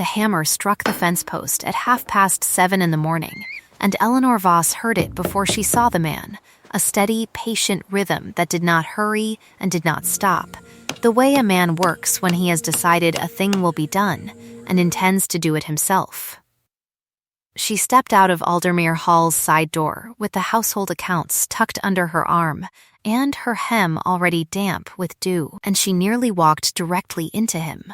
the hammer struck the fence post at 7:30 in the morning, and Eleanor Voss heard it before she saw the man, a steady, patient rhythm that did not hurry and did not stop, the way a man works when he has decided a thing will be done and intends to do it himself. She stepped out of Aldermere Hall's side door with the household accounts tucked under her arm and her hem already damp with dew, and she nearly walked directly into him.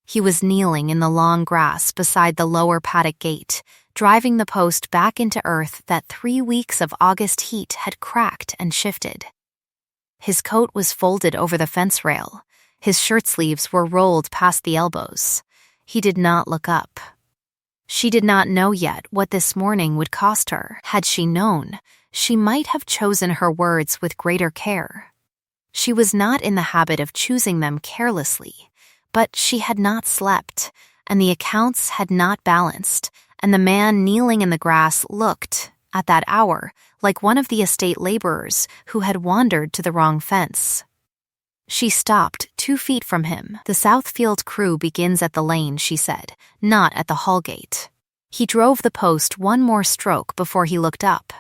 He was kneeling in the long grass beside the lower paddock gate, driving the post back into earth that 3 weeks of August heat had cracked and shifted. His coat was folded over the fence rail. His shirt sleeves were rolled past the elbows. He did not look up. She did not know yet what this morning would cost her. Had she known, she might have chosen her words with greater care. She was not in the habit of choosing them carelessly, but she had not slept, and the accounts had not balanced, and the man kneeling in the grass looked, at that hour, like one of the estate laborers who had wandered to the wrong fence. She stopped 2 feet from him. "The Southfield crew begins at the lane," she said, "not at the Hall gate." He drove the post one more stroke before he looked up.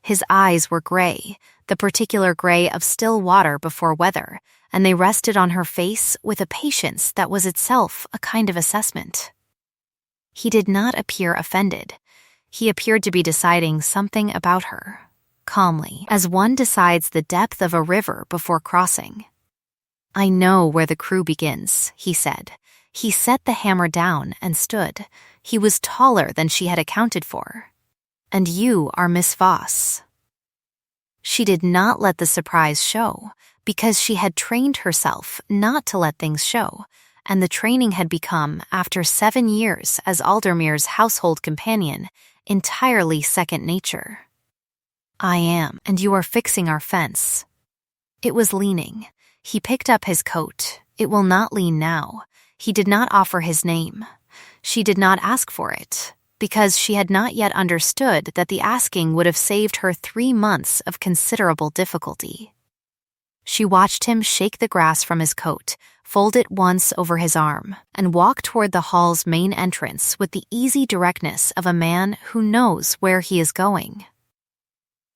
His eyes were gray, the particular gray of still water before weather, and they rested on her face with a patience that was itself a kind of assessment. He did not appear offended. He appeared to be deciding something about her, calmly, as one decides the depth of a river before crossing. "I know where the crew begins," he said. He set the hammer down and stood. He was taller than she had accounted for. "And you are Miss Voss." She did not let the surprise show, because she had trained herself not to let things show, and the training had become, after 7 years as Aldermere's household companion, entirely second nature. "I am, and you are fixing our fence." It was leaning. He picked up his coat. It will not lean now. He did not offer his name. She did not ask for it, because she had not yet understood that the asking would have saved her 3 months of considerable difficulty. She watched him shake the grass from his coat, fold it once over his arm, and walk toward the hall's main entrance with the easy directness of a man who knows where he is going.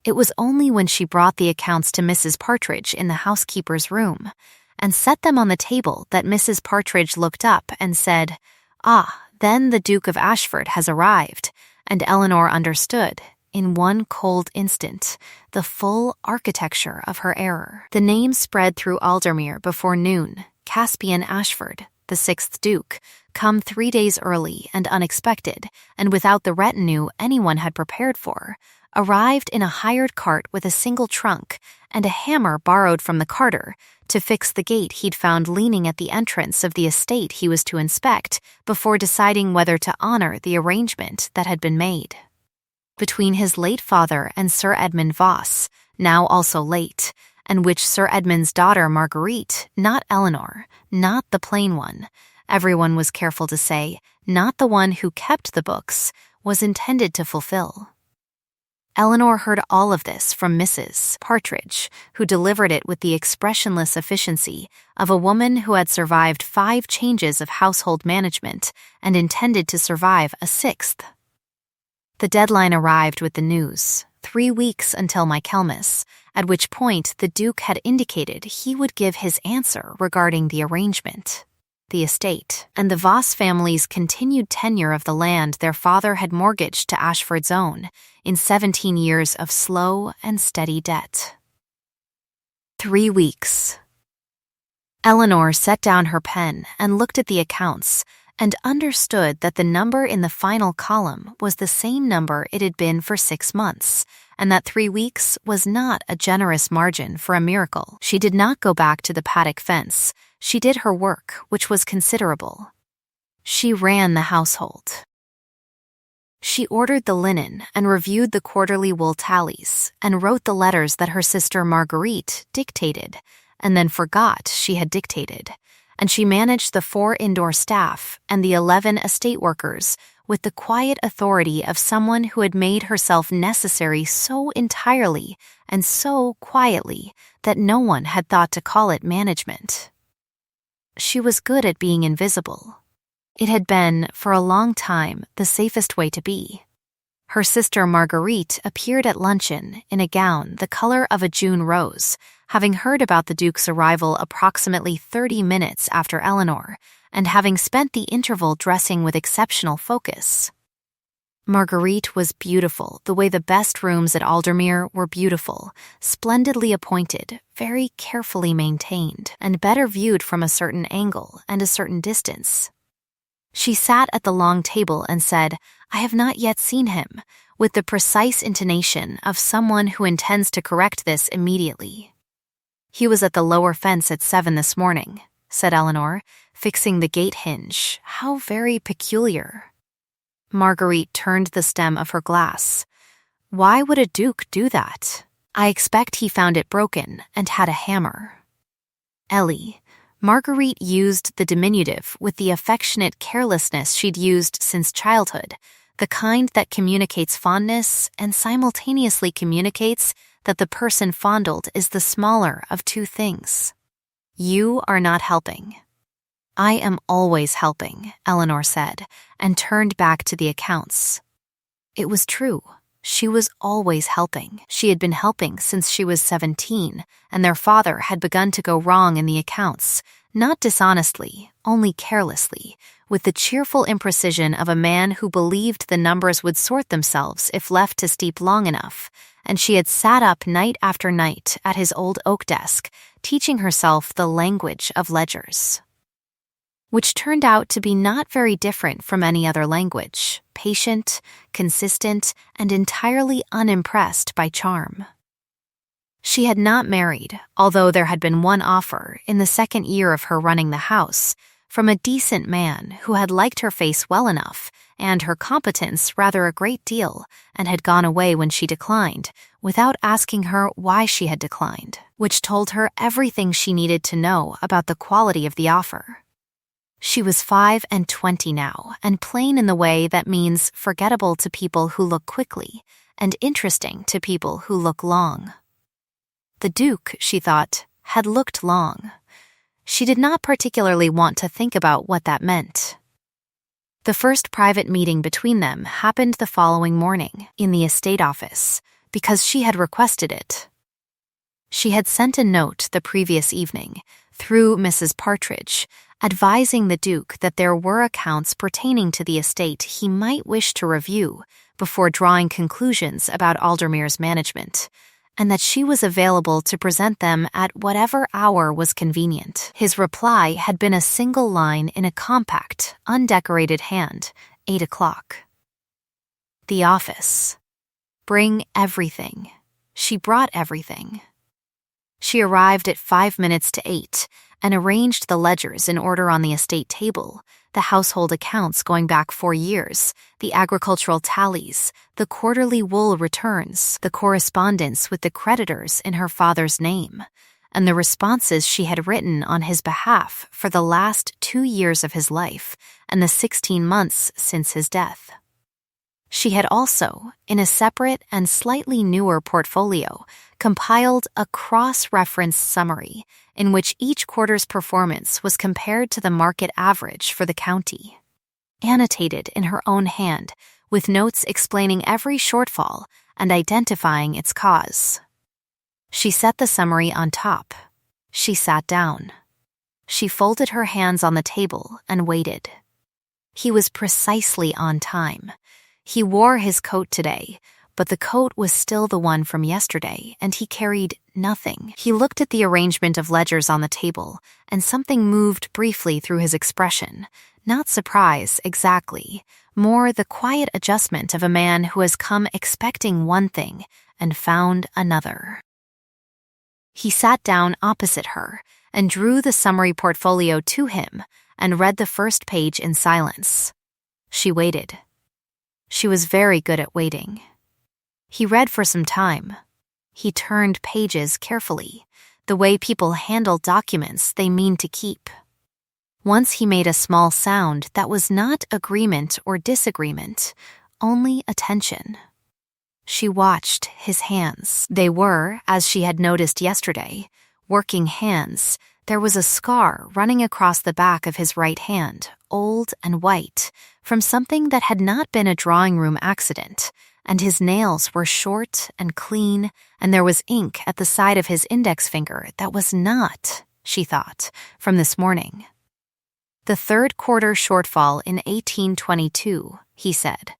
It was only when she brought the accounts to Mrs. Partridge in the housekeeper's room and set them on the table that Mrs. Partridge looked up and said, "Ah, then the Duke of Ashford has arrived," and Eleanor understood, in one cold instant, the full architecture of her error. The name spread through Aldermere before noon. Caspian Ashford, the 6th Duke, come 3 days early and unexpected, and without the retinue anyone had prepared for, arrived in a hired cart with a single trunk and a hammer borrowed from the carter to fix the gate he'd found leaning at the entrance of the estate he was to inspect before deciding whether to honor the arrangement that had been made. Between his late father and Sir Edmund Voss, now also late, and which Sir Edmund's daughter Marguerite, not Eleanor, not the plain one, everyone was careful to say, not the one who kept the books, was intended to fulfill. Eleanor heard all of this from Mrs. Partridge, who delivered it with the expressionless efficiency of a woman who had survived 5 changes of household management and intended to survive a 6th. The deadline arrived with the news, 3 weeks until Michaelmas, at which point the Duke had indicated he would give his answer regarding the arrangement, the estate, and the Voss family's continued tenure of the land their father had mortgaged to Ashford's own in 17 years of slow and steady debt. 3 weeks. Eleanor set down her pen and looked at the accounts and understood that the number in the final column was the same number it had been for 6 months, and that 3 weeks was not a generous margin for a miracle. She did not go back to the paddock fence. She did her work, which was considerable. She ran the household. She ordered the linen and reviewed the quarterly wool tallies and wrote the letters that her sister Marguerite dictated and then forgot she had dictated, and she managed the 4 indoor staff and the 11 estate workers with the quiet authority of someone who had made herself necessary so entirely and so quietly that no one had thought to call it management. She was good at being invisible. It had been, for a long time, the safest way to be. Her sister Marguerite appeared at luncheon in a gown the color of a June rose, having heard about the Duke's arrival approximately 30 minutes after Eleanor, and having spent the interval dressing with exceptional focus. Marguerite was beautiful the way the best rooms at Aldermere were beautiful, splendidly appointed, very carefully maintained, and better viewed from a certain angle and a certain distance. She sat at the long table and said, "I have not yet seen him," with the precise intonation of someone who intends to correct this immediately. "He was at the lower fence at 7 this morning," said Eleanor, fixing the gate hinge. "How very peculiar." Marguerite turned the stem of her glass. "Why would a duke do that? I expect he found it broken and had a hammer." Ellie. Marguerite used the diminutive with the affectionate carelessness she'd used since childhood, the kind that communicates fondness and simultaneously communicates that the person fondled is the smaller of two things. "You are not helping." "I am always helping," Eleanor said, and turned back to the accounts. It was true. She was always helping. She had been helping since she was 17, and their father had begun to go wrong in the accounts, not dishonestly, only carelessly, with the cheerful imprecision of a man who believed the numbers would sort themselves if left to steep long enough, and she had sat up night after night at his old oak desk, teaching herself the language of ledgers, which turned out to be not very different from any other language, patient, consistent, and entirely unimpressed by charm. She had not married, although there had been one offer in the second year of her running the house, from a decent man who had liked her face well enough and her competence rather a great deal, and had gone away when she declined, without asking her why she had declined, which told her everything she needed to know about the quality of the offer. She was 25 now, and plain in the way that means forgettable to people who look quickly, and interesting to people who look long. The Duke, she thought, had looked long. She did not particularly want to think about what that meant. The first private meeting between them happened the following morning, in the estate office, because she had requested it. She had sent a note the previous evening, through Mrs. Partridge, advising the Duke that there were accounts pertaining to the estate he might wish to review before drawing conclusions about Aldermere's management, and that she was available to present them at whatever hour was convenient. His reply had been a single line in a compact, undecorated hand, 8 o'clock. The office. Bring everything. She brought everything. She arrived at 5 minutes to 8, and arranged the ledgers in order on the estate table, the household accounts going back 4 years, the agricultural tallies, the quarterly wool returns, the correspondence with the creditors in her father's name, and the responses she had written on his behalf for the last 2 years of his life and the 16 months since his death. She had also, in a separate and slightly newer portfolio, compiled a cross-reference summary in which each quarter's performance was compared to the market average for the county, annotated in her own hand, with notes explaining every shortfall and identifying its cause. She set the summary on top. She sat down. She folded her hands on the table and waited. He was precisely on time. He wore his coat today, but the coat was still the one from yesterday, and he carried nothing. He looked at the arrangement of ledgers on the table, and something moved briefly through his expression. Not surprise, exactly, more the quiet adjustment of a man who has come expecting one thing and found another. He sat down opposite her and drew the summary portfolio to him and read the first page in silence. She waited. She was very good at waiting. He read for some time. He turned pages carefully, the way people handle documents they mean to keep. Once he made a small sound that was not agreement or disagreement, only attention. She watched his hands. They were, as she had noticed yesterday, working hands, There was a scar running across the back of his right hand, old and white, from something that had not been a drawing room accident, and his nails were short and clean, and there was ink at the side of his index finger that was not, she thought, from this morning. The third quarter shortfall in 1822, he said,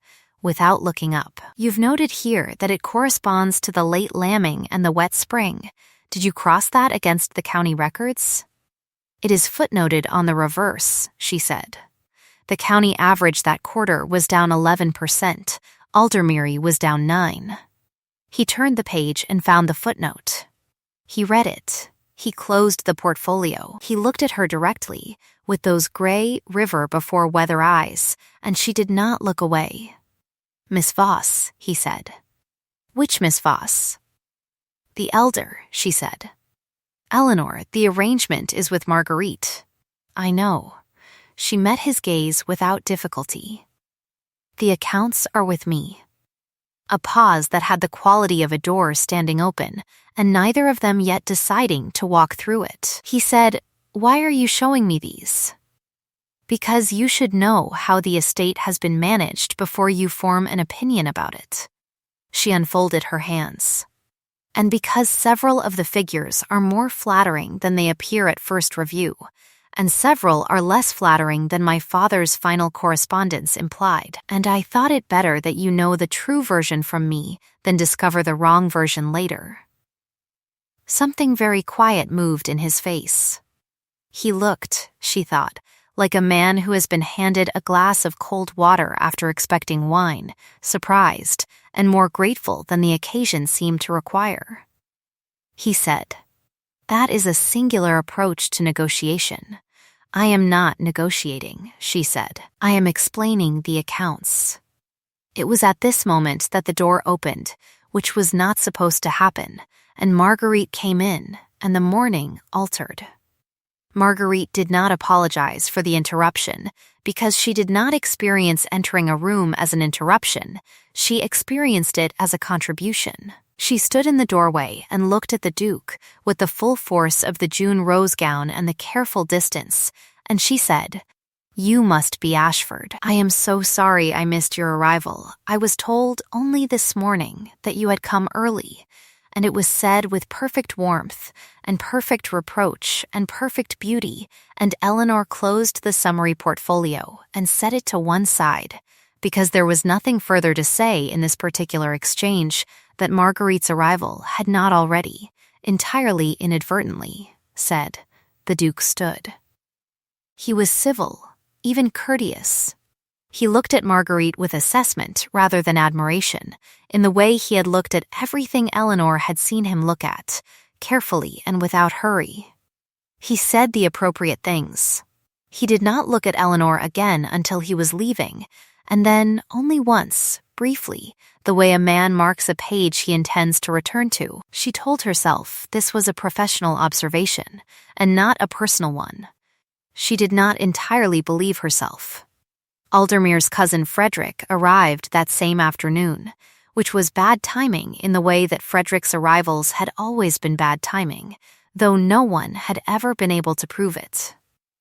without looking up. You've noted here that it corresponds to the late lambing and the wet spring. Did you cross that against the county records? It is footnoted on the reverse, she said. The county average that quarter was down 11%. Aldermere was down 9%. He turned the page and found the footnote. He read it. He closed the portfolio. He looked at her directly, with those gray river before weather eyes, and she did not look away. Miss Voss, he said. Which Miss Voss? The elder, she said. Eleanor, the arrangement is with Marguerite. I know. She met his gaze without difficulty. The accounts are with me. A pause that had the quality of a door standing open, and neither of them yet deciding to walk through it. He said, Why are you showing me these? Because you should know how the estate has been managed before you form an opinion about it. She unfolded her hands. And because several of the figures are more flattering than they appear at first review, and several are less flattering than my father's final correspondence implied, and I thought it better that you know the true version from me than discover the wrong version later. Something very quiet moved in his face. He looked, she thought, like a man who has been handed a glass of cold water after expecting wine, surprised, and more grateful than the occasion seemed to require. He said, That is a singular approach to negotiation. I am not negotiating, she said. I am explaining the accounts. It was at this moment that the door opened, which was not supposed to happen, and Marguerite came in, and the morning altered. Marguerite did not apologize for the interruption because she did not experience entering a room as an interruption. She experienced it as a contribution. She stood in the doorway and looked at the Duke with the full force of the June rose gown and the careful distance, and she said, You must be Ashford. I am so sorry I missed your arrival. I was told only this morning that you had come early, and it was said with perfect warmth and perfect reproach and perfect beauty, and Eleanor closed the summary portfolio and set it to one side, because there was nothing further to say in this particular exchange that Marguerite's arrival had not already, entirely inadvertently, said. The Duke stood. He was civil, even courteous. He looked at Marguerite with assessment rather than admiration, in the way he had looked at everything Eleanor had seen him look at, carefully and without hurry. He said the appropriate things. He did not look at Eleanor again until he was leaving, and then only once, briefly, the way a man marks a page he intends to return to. She told herself this was a professional observation, and not a personal one. She did not entirely believe herself. Aldermere's cousin Frederick arrived that same afternoon, which was bad timing in the way that Frederick's arrivals had always been bad timing, though no one had ever been able to prove it.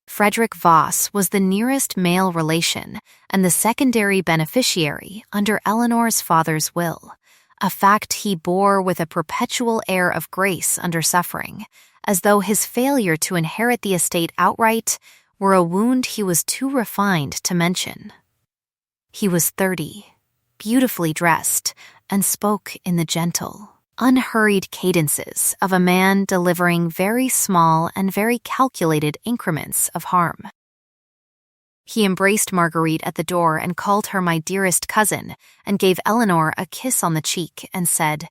Frederick Voss was the nearest male relation and the secondary beneficiary under Eleanor's father's will, a fact he bore with a perpetual air of grace under suffering, as though his failure to inherit the estate outright were a wound he was too refined to mention. He was 30, beautifully dressed, and spoke in the gentle, unhurried cadences of a man delivering very small and very calculated increments of harm. He embraced Marguerite at the door and called her my dearest cousin, and gave Eleanor a kiss on the cheek and said,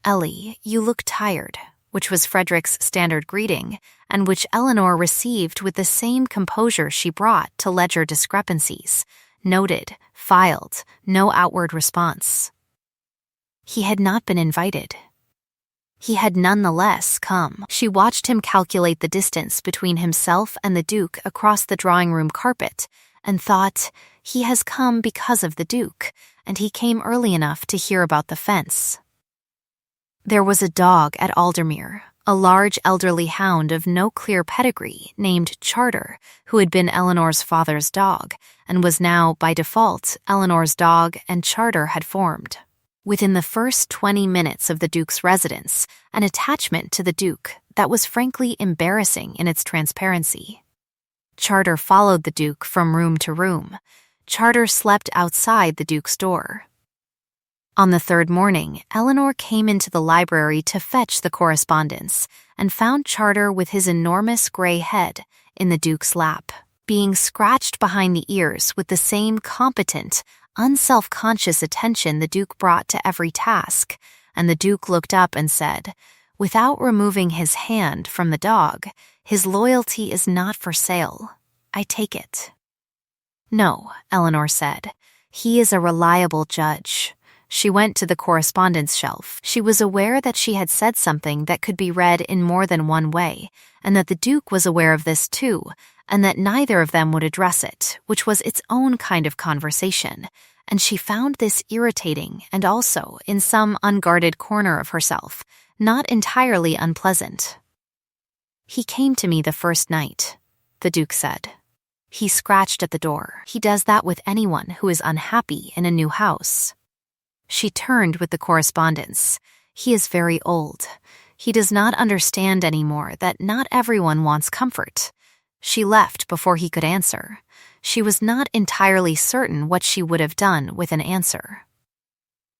Ellie, you look tired, which was Frederick's standard greeting, and which Eleanor received with the same composure she brought to ledger discrepancies, noted, filed, no outward response. He had not been invited. He had nonetheless come. She watched him calculate the distance between himself and the Duke across the drawing-room carpet, and thought, he has come because of the Duke, and he came early enough to hear about the fence. There was a dog at Aldermere, a large elderly hound of no clear pedigree named Charter, who had been Eleanor's father's dog, and was now, by default, Eleanor's dog, and Charter had formed, within the first 20 minutes of the Duke's residence, an attachment to the Duke that was frankly embarrassing in its transparency. Charter followed the Duke from room to room. Charter slept outside the Duke's door. On the third morning, Eleanor came into the library to fetch the correspondence and found Charter with his enormous gray head in the Duke's lap, being scratched behind the ears with the same competent, unself-conscious attention the Duke brought to every task, and the Duke looked up and said, without removing his hand from the dog, "His loyalty is not for sale. I take it." "No," Eleanor said. "He is a reliable judge." She went to the correspondence shelf. She was aware that she had said something that could be read in more than one way, and that the Duke was aware of this too, and that neither of them would address it, which was its own kind of conversation, and she found this irritating and also, in some unguarded corner of herself, not entirely unpleasant. "He came to me the first night," the Duke said. "He scratched at the door. He does that with anyone who is unhappy in a new house." She turned with the correspondence. "He is very old. He does not understand anymore that not everyone wants comfort." She left before he could answer. She was not entirely certain what she would have done with an answer.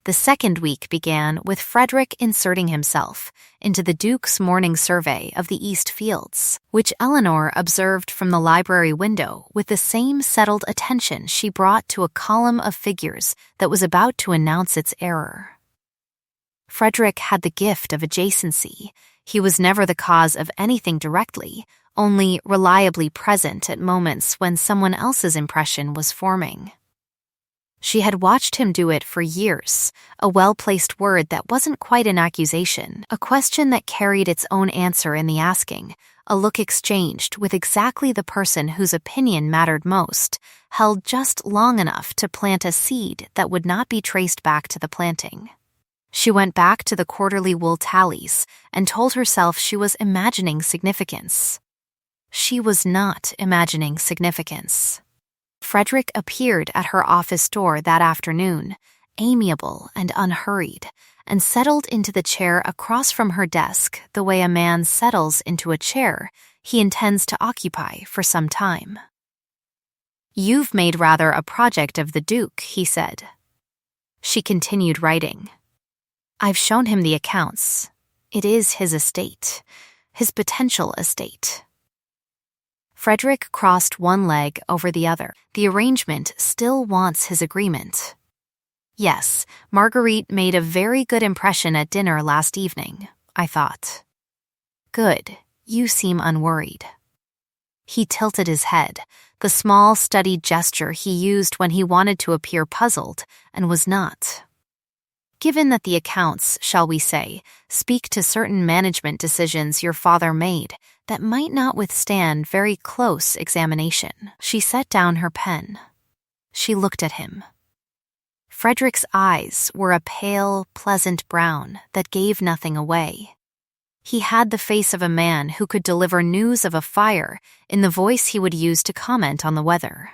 The second week began with Frederick inserting himself into the Duke's morning survey of the East Fields, which Eleanor observed from the library window with the same settled attention she brought to a column of figures that was about to announce its error. Frederick had the gift of adjacency. He was never the cause of anything directly, only reliably present at moments when someone else's impression was forming. She had watched him do it for years, a well-placed word that wasn't quite an accusation, a question that carried its own answer in the asking, a look exchanged with exactly the person whose opinion mattered most, held just long enough to plant a seed that would not be traced back to the planting. She went back to the quarterly wool tallies and told herself she was imagining significance. She was not imagining significance. Frederick appeared at her office door that afternoon, amiable and unhurried, and settled into the chair across from her desk the way a man settles into a chair he intends to occupy for some time. "You've made rather a project of the Duke," he said. She continued writing. "I've shown him the accounts. It is his estate, his potential estate." Frederick crossed one leg over the other. "The arrangement still wants his agreement." "Yes, Marguerite made a very good impression at dinner last evening," I thought. "Good, you seem unworried." He tilted his head, the small, studied gesture he used when he wanted to appear puzzled, and was not. "Given that the accounts, shall we say, speak to certain management decisions your father made that might not withstand very close examination." She set down her pen. She looked at him. Frederick's eyes were a pale, pleasant brown that gave nothing away. He had the face of a man who could deliver news of a fire in the voice he would use to comment on the weather.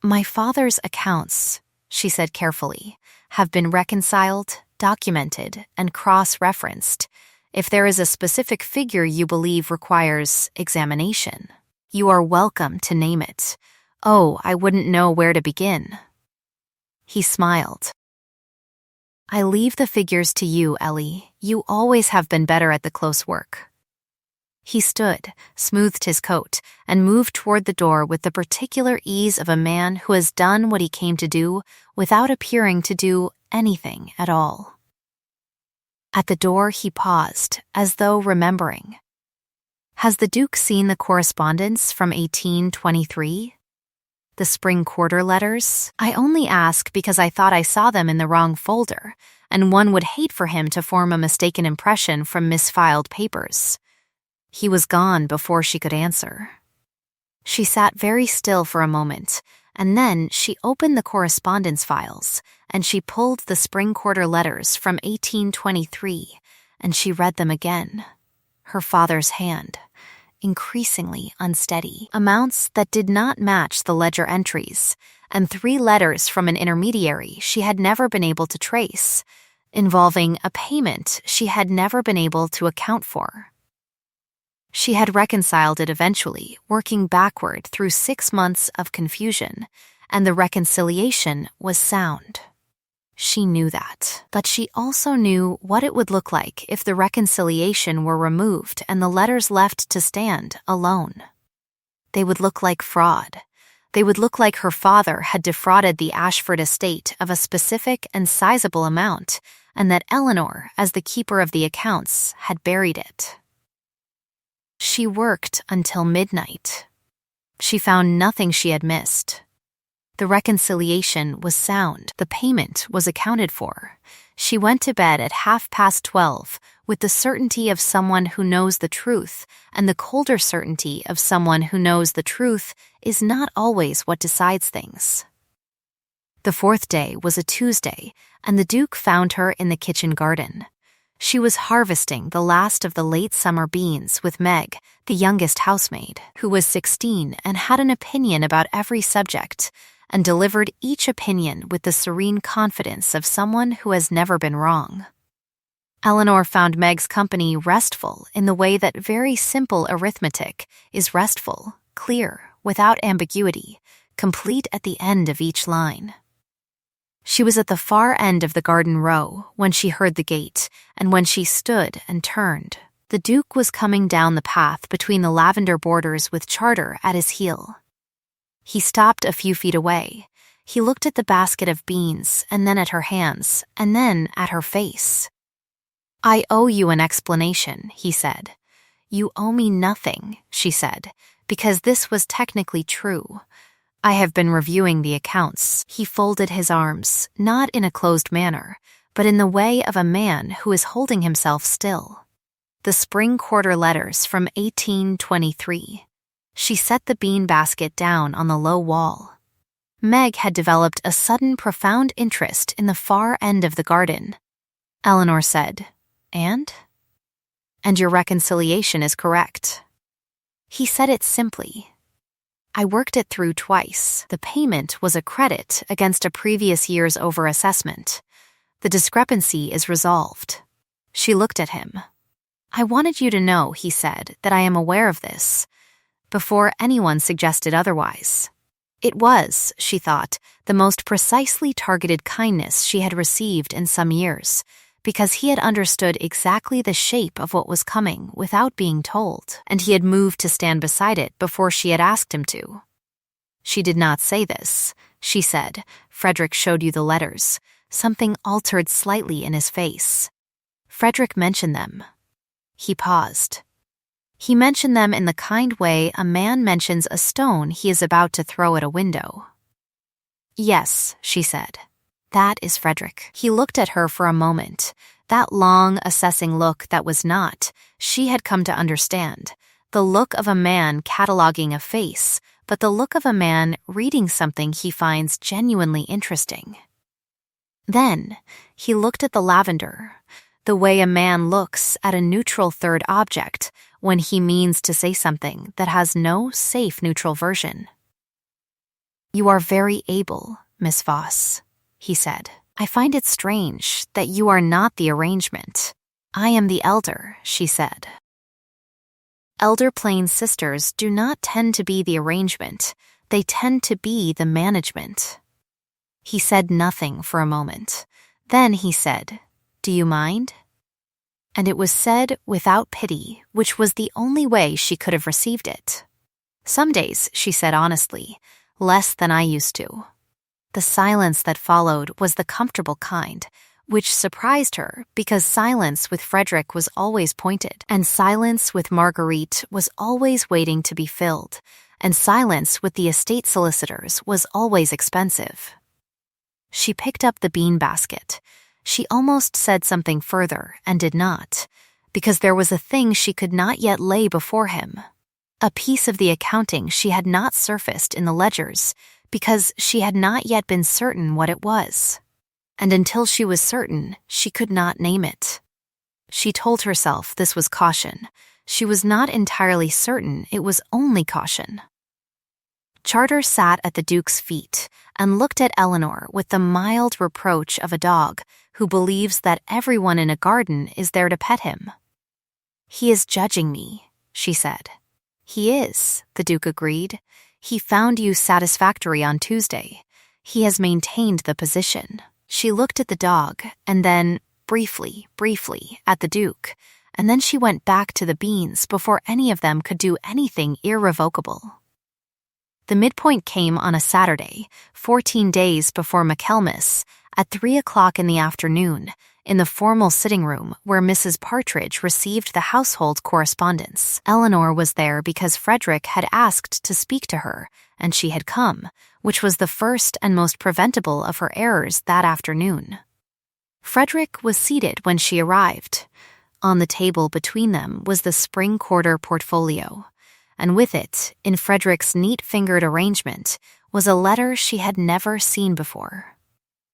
"My father's accounts," she said carefully, "have been reconciled, documented, and cross-referenced. If there is a specific figure you believe requires examination, you are welcome to name it. Oh, I wouldn't know where to begin." He smiled. "I leave the figures to you, Ellie. You always have been better at the close work." He stood, smoothed his coat, and moved toward the door with the particular ease of a man who has done what he came to do without appearing to do anything at all. At the door he paused, as though remembering. "Has the Duke seen the correspondence from 1823? The spring quarter letters? I only ask because I thought I saw them in the wrong folder, and one would hate for him to form a mistaken impression from misfiled papers." He was gone before she could answer. She sat very still for a moment, and then she opened the correspondence files, and she pulled the spring quarter letters from 1823, and she read them again. her father's hand, increasingly unsteady. Amounts that did not match the ledger entries, and 3 letters from an intermediary she had never been able to trace, involving a payment she had never been able to account for. She had reconciled it eventually, working backward through 6 months of confusion, and the reconciliation was sound. She knew that, but she also knew what it would look like if the reconciliation were removed and the letters left to stand alone. They would look like fraud. They would look like her father had defrauded the Ashford estate of a specific and sizable amount, and that Eleanor, as the keeper of the accounts, had buried it. She worked until midnight. She found nothing she had missed. The reconciliation was sound. The payment was accounted for. She went to bed at 12:30 with the certainty of someone who knows the truth, and the colder certainty of someone who knows the truth is not always what decides things. The 4th day was a Tuesday, and the Duke found her in the kitchen garden. She was harvesting the last of the late summer beans with Meg, the youngest housemaid, who was 16 and had an opinion about every subject, and delivered each opinion with the serene confidence of someone who has never been wrong. Eleanor found Meg's company restful in the way that very simple arithmetic is restful, clear, without ambiguity, complete at the end of each line. She was at the far end of the garden row when she heard the gate, and when she stood and turned, the Duke was coming down the path between the lavender borders with Charter at his heel. He stopped a few feet away. He looked at the basket of beans, and then at her hands, and then at her face. "I owe you an explanation," he said. "You owe me nothing," she said, because this was technically true. "I have been reviewing the accounts." He folded his arms, not in a closed manner, but in the way of a man who is holding himself still. The spring quarter letters from 1823. She set the bean basket down on the low wall. Meg had developed a sudden profound interest in the far end of the garden. Eleanor said, "And?" "And your reconciliation is correct." He said it simply. "I worked it through twice. The payment was a credit against a previous year's overassessment. The discrepancy is resolved." She looked at him. "I wanted you to know," he said, "that I am aware of this, before anyone suggested otherwise." It was, she thought, the most precisely targeted kindness she had received in some years, because he had understood exactly the shape of what was coming without being told, and he had moved to stand beside it before she had asked him to. "She did not say this," she said. "Frederick showed you the letters." Something altered slightly in his face. "Frederick mentioned them." He paused. "He mentioned them in the kind way a man mentions a stone he is about to throw at a window." "Yes," she said. "That is Frederick." He looked at her for a moment. That long, assessing look that was not, she had come to understand, the look of a man cataloging a face, but the look of a man reading something he finds genuinely interesting. Then he looked at the lavender, the way a man looks at a neutral third object when he means to say something that has no safe neutral version. "You are very able, Miss Voss," he said. "I find it strange that you are not the arrangement." "I am the elder," she said. Elder Plain sisters do not tend to be the arrangement. They tend to be the management. He said nothing for a moment. Then he said, "Do you mind?" And it was said without pity, which was the only way she could have received it. "Some days," she said honestly, "less than I used to." The silence that followed was the comfortable kind, which surprised her because silence with Frederick was always pointed, and silence with Marguerite was always waiting to be filled, and silence with the estate solicitors was always expensive. She picked up the bean basket. She almost said something further and did not, because there was a thing she could not yet lay before him. A piece of the accounting she had not surfaced in the ledgers, because she had not yet been certain what it was. And until she was certain, she could not name it. She told herself this was caution. She was not entirely certain it was only caution. Charter sat at the Duke's feet and looked at Eleanor with the mild reproach of a dog who believes that everyone in a garden is there to pet him. "He is judging me," she said. "He is," the Duke agreed. "He found you satisfactory on Tuesday. He has maintained the position." She looked at the dog and then, briefly, at the Duke, and then she went back to the beans before any of them could do anything irrevocable. The midpoint came on a Saturday, 14 days before Michaelmas, at 3 o'clock in the afternoon, in the formal sitting room where Mrs. Partridge received the household correspondence. Eleanor was there because Frederick had asked to speak to her, and she had come, which was the first and most preventable of her errors that afternoon. Frederick was seated when she arrived. On the table between them was the spring quarter portfolio, and with it, in Frederick's neat-fingered arrangement, was a letter she had never seen before.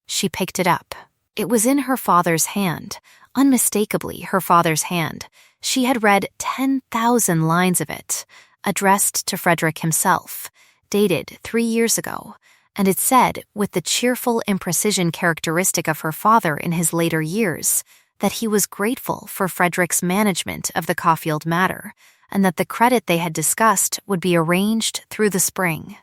She picked it up. It was in her father's hand, unmistakably her father's hand. She had read 10,000 lines of it, addressed to Frederick himself, dated 3 years ago, and it said, with the cheerful imprecision characteristic of her father in his later years, that he was grateful for Frederick's management of the Caulfield matter, and that the credit they had discussed would be arranged through the spring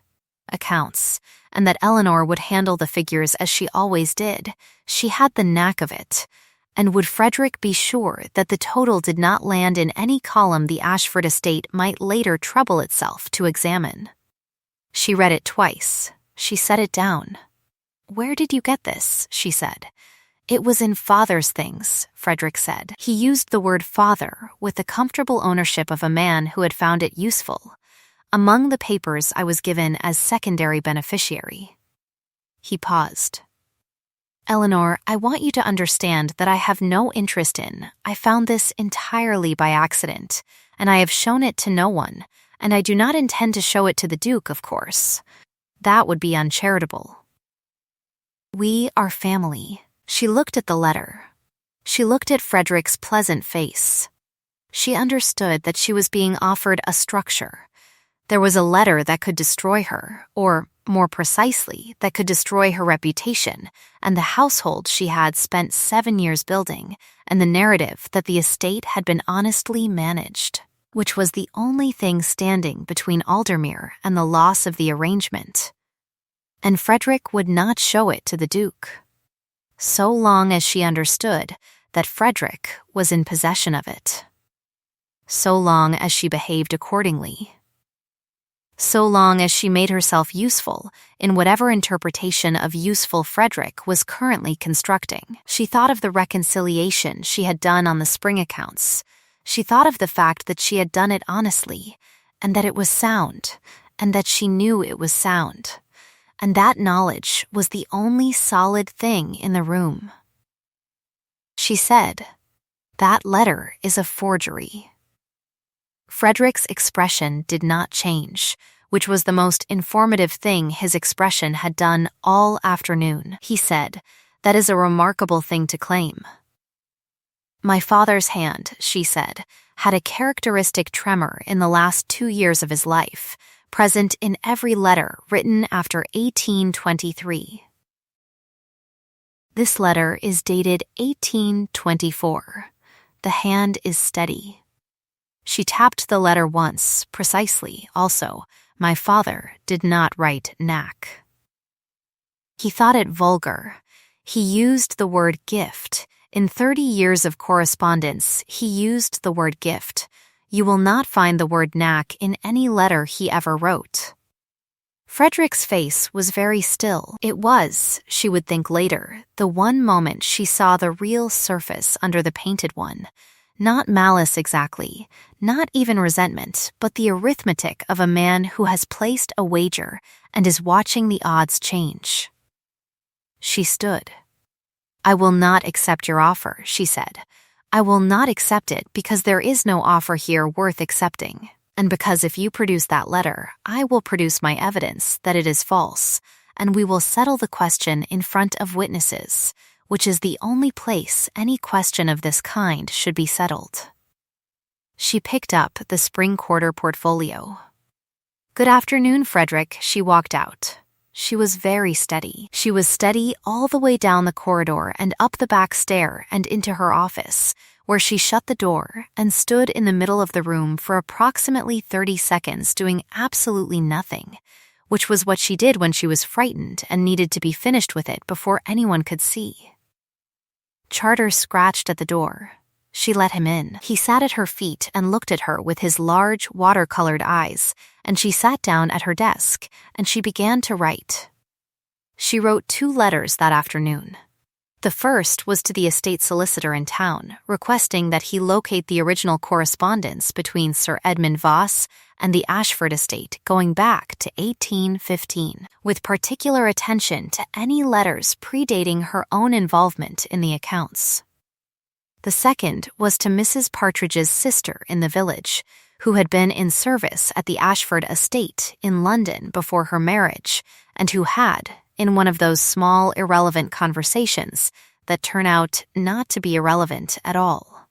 accounts, and that Eleanor would handle the figures as she always did. She had the knack of it. And would Frederick be sure that the total did not land in any column the Ashford estate might later trouble itself to examine? She read it twice. She set it down. "Where did you get this?" she said. "It was in Father's things," Frederick said. He used the word father with the comfortable ownership of a man who had found it useful. "Among the papers I was given as secondary beneficiary." He paused. "Eleanor, I want you to understand that I have no interest in. I found this entirely by accident, and I have shown it to no one, and I do not intend to show it to the Duke, of course. That would be uncharitable. We are family." She looked at the letter. She looked at Frederick's pleasant face. She understood that she was being offered a structure. There was a letter that could destroy her, or, more precisely, that could destroy her reputation, and the household she had spent 7 years building, and the narrative that the estate had been honestly managed, which was the only thing standing between Aldermere and the loss of the arrangement. And Frederick would not show it to the Duke, so long as she understood that Frederick was in possession of it, so long as she behaved accordingly, so long as she made herself useful in whatever interpretation of useful Frederick was currently constructing. She thought of the reconciliation she had done on the spring accounts. She thought of the fact that she had done it honestly, and that it was sound, and that she knew it was sound. And that knowledge was the only solid thing in the room. She said, "That letter is a forgery." Frederick's expression did not change, which was the most informative thing his expression had done all afternoon. He said, "That is a remarkable thing to claim." "My father's hand," she said, "had a characteristic tremor in the last 2 years of his life, present in every letter written after 1823. This letter is dated 1824. The hand is steady." She tapped the letter once, precisely, also. "My father did not write knack." He thought it vulgar. He used the word gift. In 30 years of correspondence, he used the word gift. You will not find the word knack in any letter he ever wrote. Frederick's face was very still. It was, she would think later, the one moment she saw the real surface under the painted one. Not malice exactly, not even resentment, but the arithmetic of a man who has placed a wager and is watching the odds change. She stood. "I will not accept your offer," she said. "I will not accept it because there is no offer here worth accepting, and because if you produce that letter, I will produce my evidence that it is false, and we will settle the question in front of witnesses, which is the only place any question of this kind should be settled." She picked up the spring quarter portfolio. "Good afternoon, Frederick," she walked out. She was very steady. She was steady all the way down the corridor and up the back stair and into her office, where she shut the door and stood in the middle of the room for approximately 30 seconds doing absolutely nothing, which was what she did when she was frightened and needed to be finished with it before anyone could see. Charter scratched at the door. She let him in. He sat at her feet and looked at her with his large, watercolored eyes, and she sat down at her desk, and she began to write. She wrote 2 letters that afternoon. The first was to the estate solicitor in town, requesting that he locate the original correspondence between Sir Edmund Voss and the Ashford estate going back to 1815, with particular attention to any letters predating her own involvement in the accounts. The second was to Mrs. Partridge's sister in the village, who had been in service at the Ashford estate in London before her marriage, and who had, in one of those small, irrelevant conversations that turn out not to be irrelevant at all,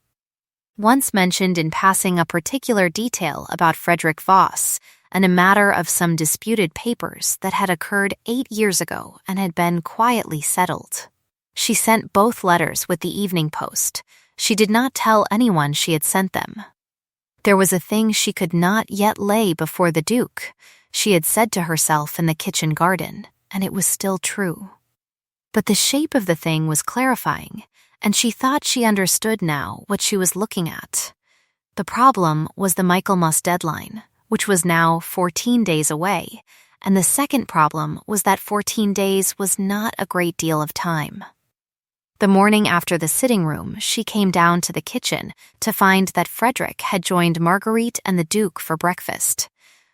once mentioned in passing a particular detail about Frederick Voss and a matter of some disputed papers that had occurred 8 years ago and had been quietly settled. She sent both letters with the evening post. She did not tell anyone she had sent them. There was a thing she could not yet lay before the Duke, she had said to herself in the kitchen garden, and it was still true. But the shape of the thing was clarifying, and she thought she understood now what she was looking at. The problem was the Michaelmas deadline, which was now 14 days away, and the second problem was that 14 days was not a great deal of time. The morning after the sitting room, she came down to the kitchen to find that Frederick had joined Marguerite and the Duke for breakfast.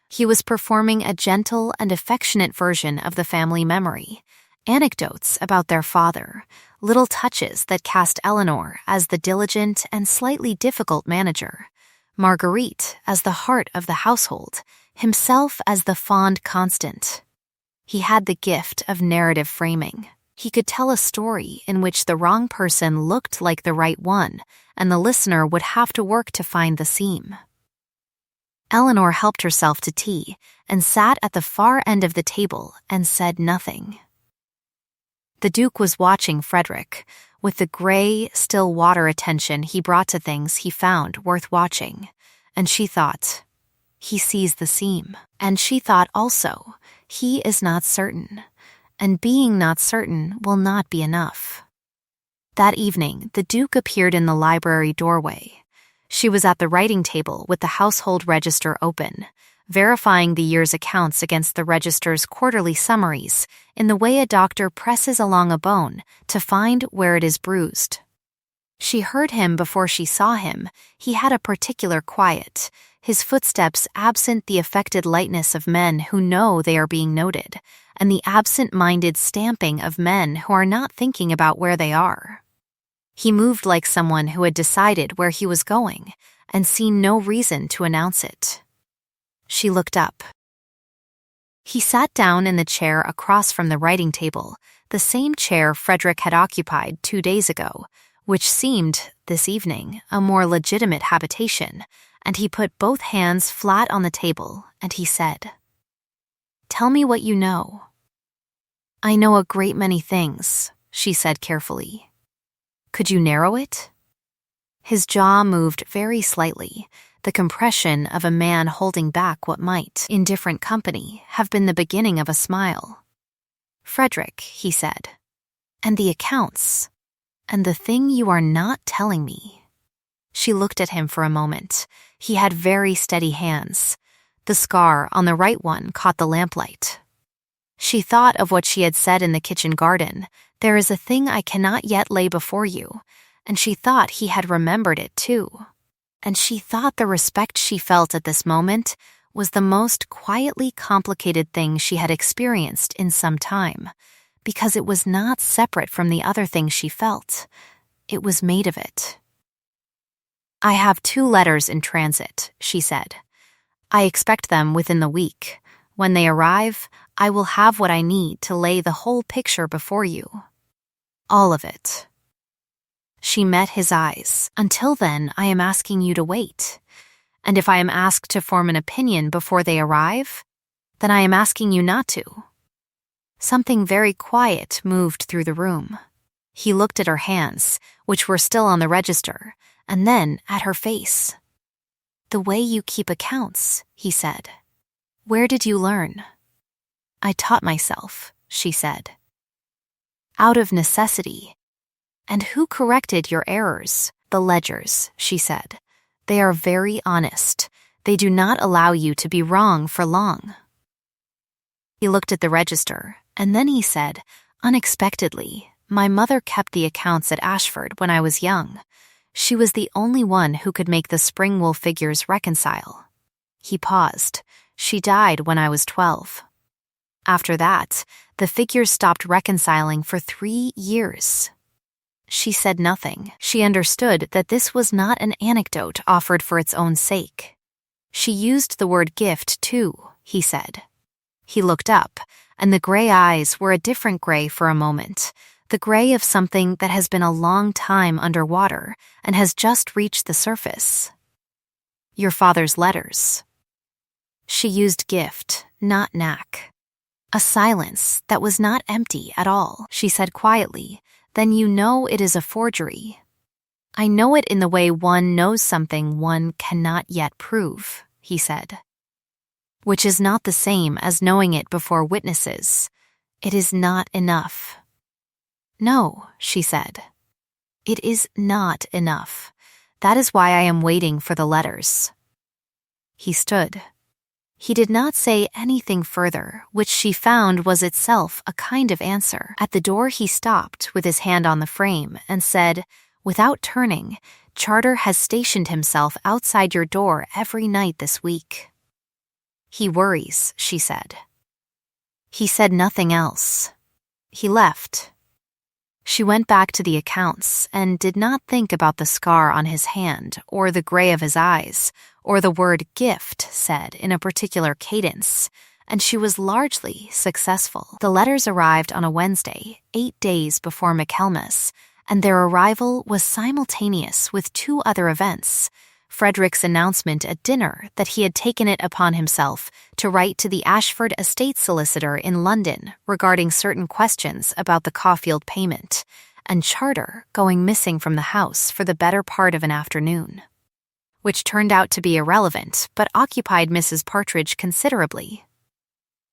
He was performing a gentle and affectionate version of the family memory, anecdotes about their father, little touches that cast Eleanor as the diligent and slightly difficult manager, Marguerite as the heart of the household, himself as the fond constant. He had the gift of narrative framing. He could tell a story in which the wrong person looked like the right one, and the listener would have to work to find the seam. Eleanor helped herself to tea and sat at the far end of the table and said nothing. The Duke was watching Frederick with the gray, still water attention he brought to things he found worth watching, and she thought, he sees the seam. And she thought also, he is not certain, and being not certain will not be enough. That evening, the Duke appeared in the library doorway. She was at the writing table with the household register open, verifying the year's accounts against the register's quarterly summaries in the way a doctor presses along a bone to find where it is bruised. She heard him before she saw him. He had a particular quiet, his footsteps absent the affected lightness of men who know they are being noted, and the absent-minded stamping of men who are not thinking about where they are. He moved like someone who had decided where he was going and seen no reason to announce it. She looked up. He sat down in the chair across from the writing table, the same chair Frederick had occupied 2 days ago, which seemed, this evening, a more legitimate habitation, and he put both hands flat on the table, and he said, "Tell me what you know." "I know a great many things," she said carefully. "Could you narrow it?" His jaw moved very slightly, the compression of a man holding back what might, in different company, have been the beginning of a smile. "Frederick," he said, "and the accounts, and the thing you are not telling me." She looked at him for a moment. He had very steady hands. The scar on the right one caught the lamplight. She thought of what she had said in the kitchen garden, "There is a thing I cannot yet lay before you," and she thought he had remembered it too. And she thought the respect she felt at this moment was the most quietly complicated thing she had experienced in some time, because it was not separate from the other things she felt. It was made of it. "I have 2 letters in transit," she said. "I expect them within the week. When they arrive, I will have what I need to lay the whole picture before you. All of it." She met his eyes. Until then, I am asking you to wait. And if I am asked to form an opinion before they arrive, then I am asking you not to. Something very quiet moved through the room. He looked at her hands, which were still on the register, and then at her face. "The way you keep accounts," he said. "Where did you learn?" "I taught myself," she said. "Out of necessity." "And who corrected your errors?" "The ledgers," she said. "They are very honest. They do not allow you to be wrong for long." He looked at the register, and then he said, "Unexpectedly, my mother kept the accounts at Ashford when I was young. She was the only one who could make the spring-wool figures reconcile." He paused. "She died when I was 12. After that, the figures stopped reconciling for 3 years." She said nothing. She understood that this was not an anecdote offered for its own sake. "She used the word gift, too," he said. He looked up, and the gray eyes were a different gray for a moment, the gray of something that has been a long time underwater and has just reached the surface. "Your father's letters." She used gift, not knack. A silence that was not empty at all. She said quietly, "Then you know it is a forgery." "I know it in the way one knows something one cannot yet prove," he said. "Which is not the same as knowing it before witnesses. It is not enough." "No," she said. "It is not enough. That is why I am waiting for the letters." He stood. He did not say anything further, which she found was itself a kind of answer. At the door he stopped with his hand on the frame and said, without turning, "Charter has stationed himself outside your door every night this week." "He worries," she said. He said nothing else. He left. She went back to the accounts and did not think about the scar on his hand or the gray of his eyes or the word gift said in a particular cadence, and she was largely successful. The letters arrived on a Wednesday, 8 days before Michaelmas, and their arrival was simultaneous with 2 other events: Frederick's announcement at dinner that he had taken it upon himself to write to the Ashford estate solicitor in London regarding certain questions about the Caulfield payment, and Charter going missing from the house for the better part of an afternoon, which turned out to be irrelevant but occupied Mrs. Partridge considerably.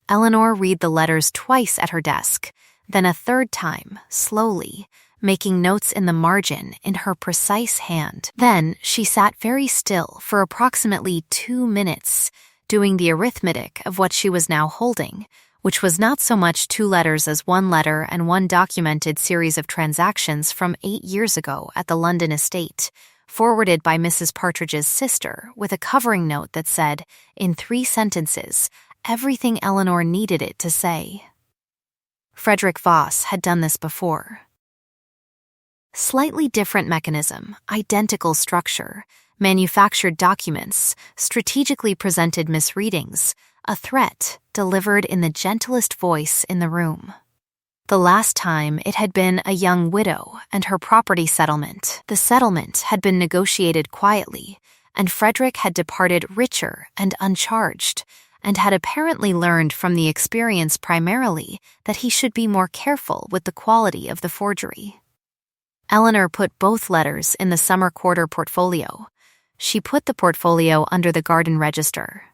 Eleanor read the letters twice at her desk, then a third time, slowly, making notes in the margin in her precise hand. Then she sat very still for approximately 2 minutes, doing the arithmetic of what she was now holding, which was not so much 2 letters as 1 letter and 1 documented series of transactions from 8 years ago at the London estate, forwarded by Mrs. Partridge's sister with a covering note that said, in 3 sentences, everything Eleanor needed it to say. Frederick Voss had done this before. Slightly different mechanism, identical structure, manufactured documents, strategically presented misreadings, a threat delivered in the gentlest voice in the room. The last time it had been a young widow and her property settlement. The settlement had been negotiated quietly, and Frederick had departed richer and uncharged, and had apparently learned from the experience primarily that he should be more careful with the quality of the forgery. Eleanor put both letters in the summer quarter portfolio. She put the portfolio under the garden register.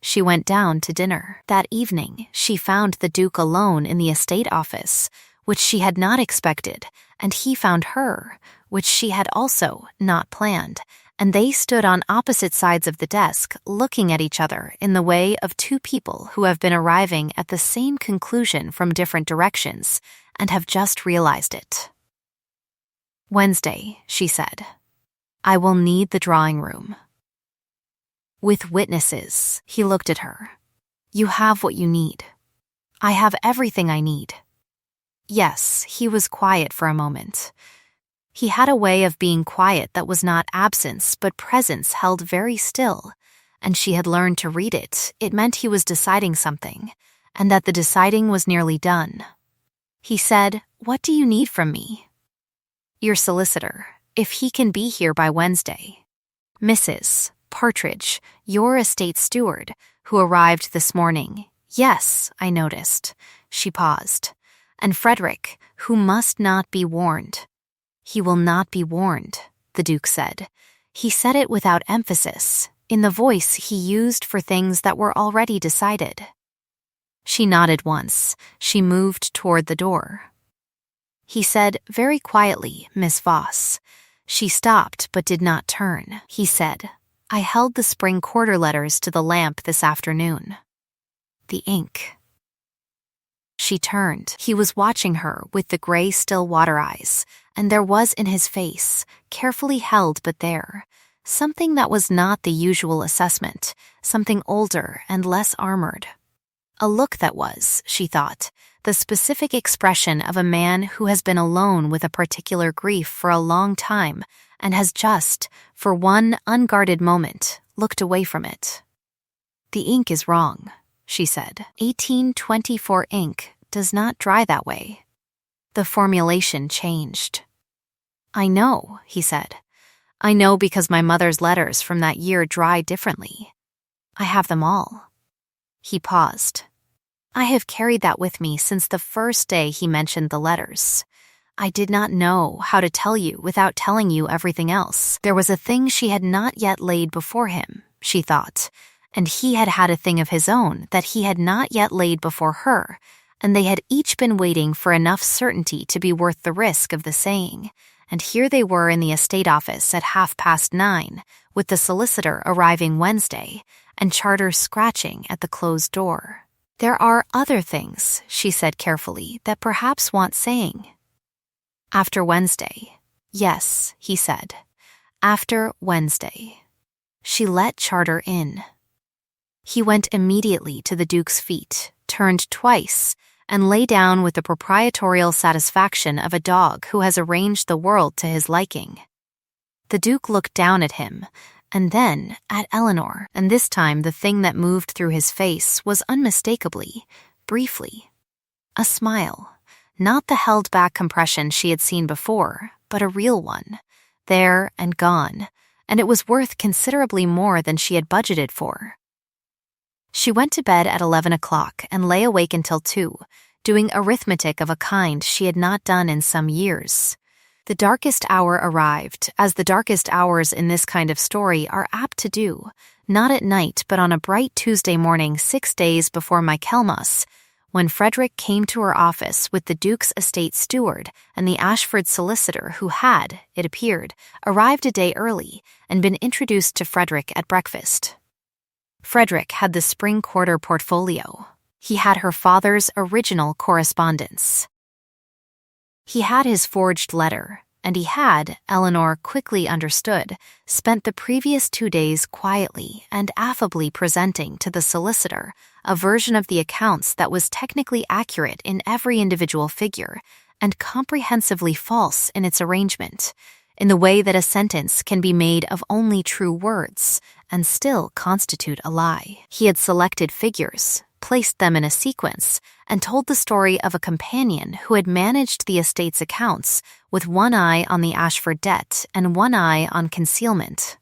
She went down to dinner. That evening, she found the Duke alone in the estate office, which she had not expected, and he found her, which she had also not planned, and they stood on opposite sides of the desk, looking at each other in the way of 2 people who have been arriving at the same conclusion from different directions and have just realized it. "Wednesday," she said. "I will need the drawing room." "With witnesses," he looked at her. "You have what you need." "I have everything I need." Yes, he was quiet for a moment. He had a way of being quiet that was not absence but presence held very still, and she had learned to read it. It meant he was deciding something, and that the deciding was nearly done. He said, "What do you need from me?" Your solicitor, if he can be here by Wednesday. Mrs. Partridge, your estate steward, who arrived this morning. Yes, I noticed. She paused. And Frederick, who must not be warned. He will not be warned, the Duke said. He said it without emphasis, in the voice he used for things that were already decided. She nodded once. She moved toward the door. He said very quietly, Miss Voss. She stopped but did not turn. He said, I held the spring quarter letters to the lamp this afternoon. The ink. She turned. He was watching her with the gray still water eyes, and there was in his face, carefully held but there, something that was not the usual assessment, something older and less armored. A look that was, she thought, the specific expression of a man who has been alone with a particular grief for a long time and has just, for one unguarded moment, looked away from it. The ink is wrong, she said. 1824 ink does not dry that way. The formulation changed. I know, he said. I know because my mother's letters from that year dry differently. I have them all. He paused. I have carried that with me since the first day he mentioned the letters. I did not know how to tell you without telling you everything else. There was a thing she had not yet laid before him, she thought, and he had had a thing of his own that he had not yet laid before her, and they had each been waiting for enough certainty to be worth the risk of the saying. And here they were in the estate office at 9:30, with the solicitor arriving Wednesday, and Charter scratching at the closed door. There are other things, she said carefully, that perhaps want saying. After Wednesday. Yes, he said. After Wednesday. She let Charter in. He went immediately to the Duke's feet, turned twice, and lay down with the proprietorial satisfaction of a dog who has arranged the world to his liking. The Duke looked down at him, and then at Eleanor, and this time the thing that moved through his face was unmistakably, briefly, a smile, not the held-back compression she had seen before, but a real one, there and gone, and it was worth considerably more than she had budgeted for. She went to bed at 11 o'clock and lay awake until 2, doing arithmetic of a kind she had not done in some years. The darkest hour arrived, as the darkest hours in this kind of story are apt to do, not at night but on a bright Tuesday morning 6 days before Michaelmas, when Frederick came to her office with the Duke's estate steward and the Ashford solicitor who had, it appeared, arrived a day early and been introduced to Frederick at breakfast. Frederick had the spring quarter portfolio. He had her father's original correspondence. He had his forged letter, and he had, Eleanor quickly understood, spent the previous 2 days quietly and affably presenting to the solicitor a version of the accounts that was technically accurate in every individual figure and comprehensively false in its arrangement, in the way that a sentence can be made of only true words and still constitute a lie. He had selected figures, placed them in a sequence, and told the story of a companion who had managed the estate's accounts with one eye on the Ashford debt and one eye on concealment.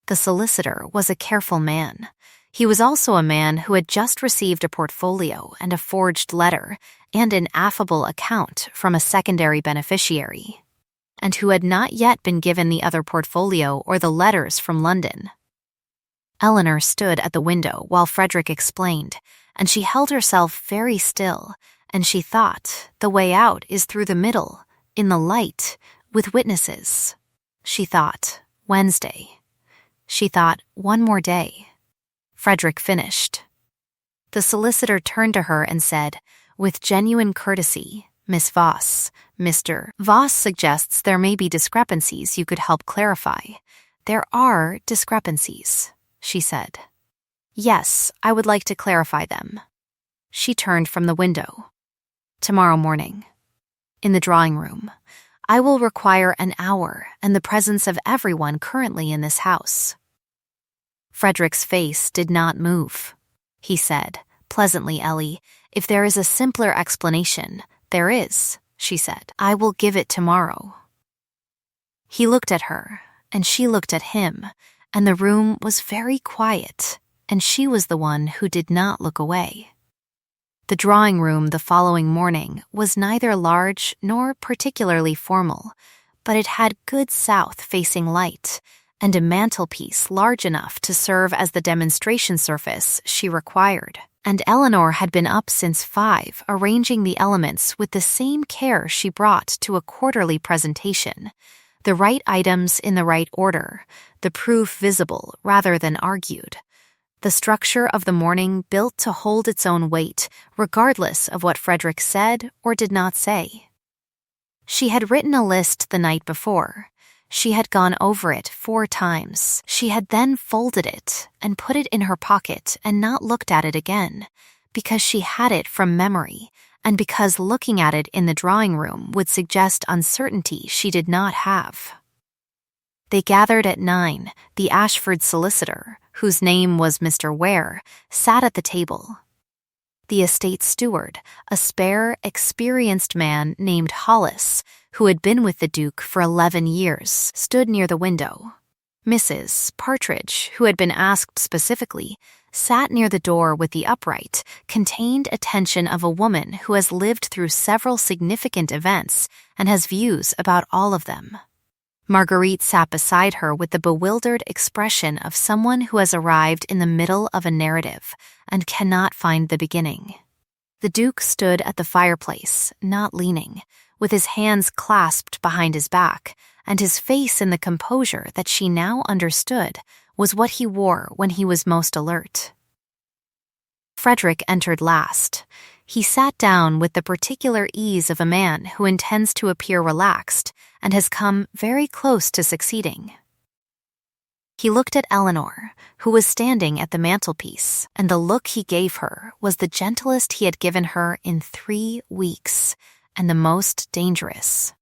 The solicitor was a careful man. He was also a man who had just received a portfolio and a forged letter and an affable account from a secondary beneficiary, and who had not yet been given the other portfolio or the letters from London. Eleanor stood at the window while Frederick explained, and she held herself very still, and she thought, the way out is through the middle, in the light, with witnesses. She thought, Wednesday. She thought, one more day. Frederick finished. The solicitor turned to her and said, with genuine courtesy, Miss Voss, Mr. Voss suggests there may be discrepancies you could help clarify. There are discrepancies, she said. Yes, I would like to clarify them. She turned from the window. Tomorrow morning. In the drawing room. I will require an hour and the presence of everyone currently in this house. Frederick's face did not move. He said, pleasantly, Ellie, if there is a simpler explanation, there is, she said. I will give it tomorrow. He looked at her, and she looked at him, and the room was very quiet, and she was the one who did not look away. The drawing room the following morning was neither large nor particularly formal, but it had good south-facing light and a mantelpiece large enough to serve as the demonstration surface she required. And Eleanor had been up since 5, arranging the elements with the same care she brought to a quarterly presentation. The right items in the right order, the proof visible rather than argued. The structure of the morning built to hold its own weight, regardless of what Frederick said or did not say. She had written a list the night before. She had gone over it 4 times. She had then folded it and put it in her pocket and not looked at it again, because she had it from memory, and because looking at it in the drawing room would suggest uncertainty she did not have. They gathered at 9. The Ashford solicitor, whose name was Mr. Ware, sat at the table. The estate steward, a spare, experienced man named Hollis, who had been with the Duke for 11 years, stood near the window. Mrs. Partridge, who had been asked specifically, sat near the door with the upright, contained attention of a woman who has lived through several significant events and has views about all of them. Marguerite sat beside her with the bewildered expression of someone who has arrived in the middle of a narrative and cannot find the beginning. The Duke stood at the fireplace, not leaning, with his hands clasped behind his back, and his face in the composure that she now understood was what he wore when he was most alert. Frederick entered last. He sat down with the particular ease of a man who intends to appear relaxed and has come very close to succeeding. He looked at Eleanor, who was standing at the mantelpiece, and the look he gave her was the gentlest he had given her in 3 weeks, and the most dangerous.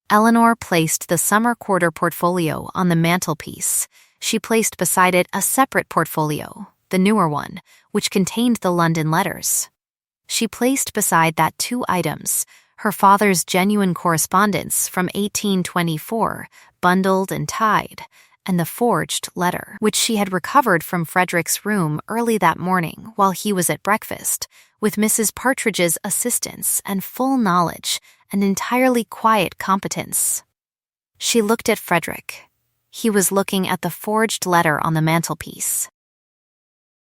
Eleanor placed the summer quarter portfolio on the mantelpiece. She placed beside it a separate portfolio, the newer one, which contained the London letters. She placed beside that 2 items, her father's genuine correspondence from 1824, bundled and tied, and the forged letter, which she had recovered from Frederick's room early that morning while he was at breakfast, with Mrs. Partridge's assistance and full knowledge and entirely quiet competence. She looked at Frederick. He was looking at the forged letter on the mantelpiece.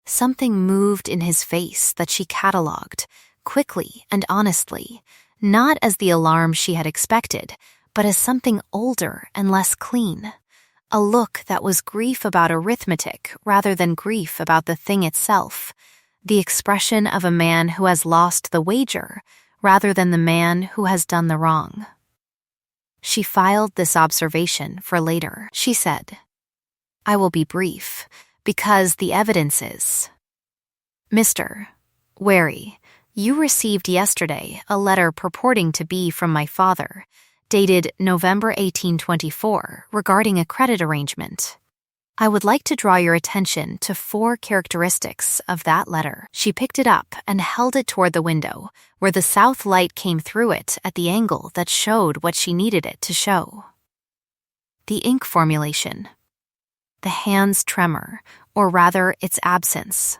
Something moved in his face that she catalogued, quickly and honestly, not as the alarm she had expected, but as something older and less clean. A look that was grief about arithmetic rather than grief about the thing itself. The expression of a man who has lost the wager rather than the man who has done the wrong. She filed this observation for later. She said, "I will be brief, because the evidence is. Mr. Wary, you received yesterday a letter purporting to be from my father, dated November 1824, regarding a credit arrangement. I would like to draw your attention to 4 characteristics of that letter." She picked it up and held it toward the window, where the south light came through it at the angle that showed what she needed it to show. The ink formulation. The hand's tremor, or rather its absence.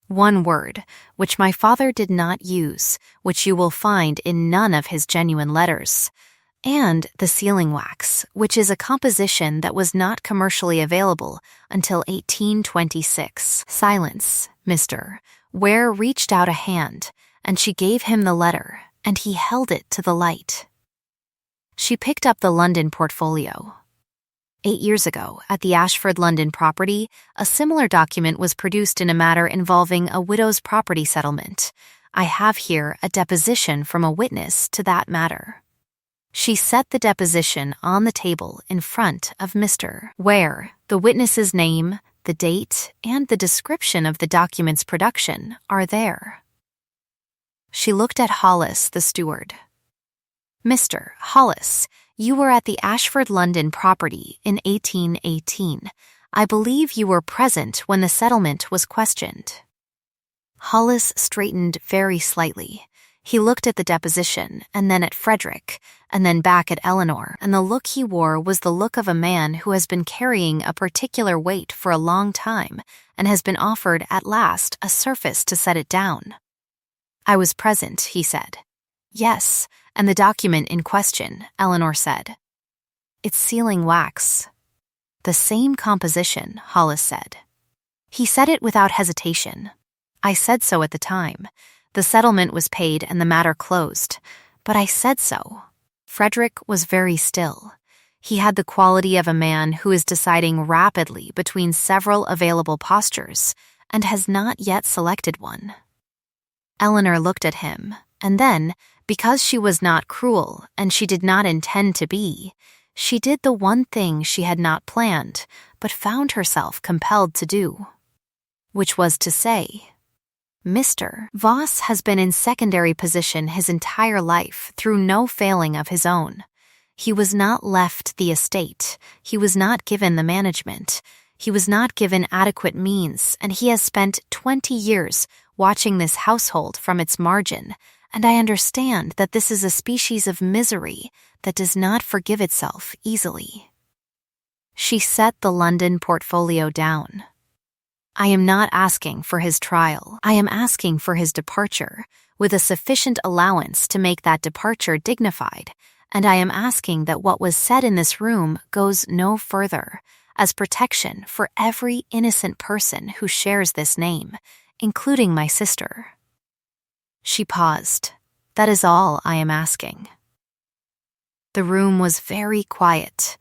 1 word, which my father did not use, which you will find in none of his genuine letters, and the sealing wax, which is a composition that was not commercially available until 1826. Silence, Mr. Ware reached out a hand, and she gave him the letter, and he held it to the light. She picked up the London portfolio. 8 years ago, at the Ashford London property, a similar document was produced in a matter involving a widow's property settlement. I have here a deposition from a witness to that matter. She set the deposition on the table in front of Mr. Ware. The witness's name, the date, and the description of the document's production are there. She looked at Hollis, the steward. "Mr. Hollis, you were at the Ashford London property in 1818. I believe you were present when the settlement was questioned." Hollis straightened very slightly. He looked at the deposition, and then at Frederick, and then back at Eleanor, and the look he wore was the look of a man who has been carrying a particular weight for a long time and has been offered, at last, a surface to set it down. "I was present," he said. "Yes, and the document in question," Eleanor said. "It's sealing wax." "The same composition," Hollis said. He said it without hesitation. "I said so at the time. The settlement was paid and the matter closed. But I said so." Frederick was very still. He had the quality of a man who is deciding rapidly between several available postures and has not yet selected one. Eleanor looked at him, and then, because she was not cruel and she did not intend to be, she did the one thing she had not planned but found herself compelled to do, which was to say, "Mr. Voss has been in secondary position his entire life through no failing of his own. He was not left the estate, he was not given the management, he was not given adequate means, and he has spent 20 years watching this household from its margin, and I understand that this is a species of misery that does not forgive itself easily." She set the London portfolio down. "I am not asking for his trial. I am asking for his departure, with a sufficient allowance to make that departure dignified, and I am asking that what was said in this room goes no further, as protection for every innocent person who shares this name, including my sister." She paused. "That is all I am asking." The room was very quiet.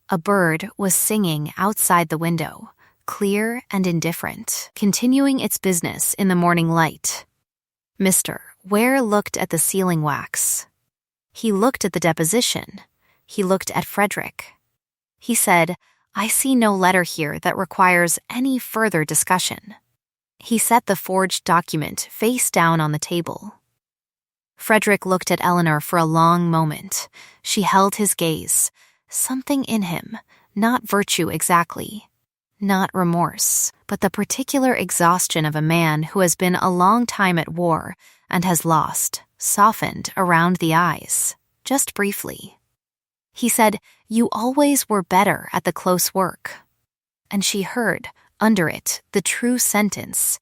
A bird was singing outside the window, clear and indifferent, continuing its business in the morning light. Mr. Ware looked at the sealing wax. He looked at the deposition. He looked at Frederick. He said, "I see no letter here that requires any further discussion." He set the forged document face down on the table. Frederick looked at Eleanor for a long moment. She held his gaze. Something in him, not virtue exactly, not remorse, but the particular exhaustion of a man who has been a long time at war and has lost, softened around the eyes, just briefly. He said, "You always were better at the close work." And she heard, under it, the true sentence,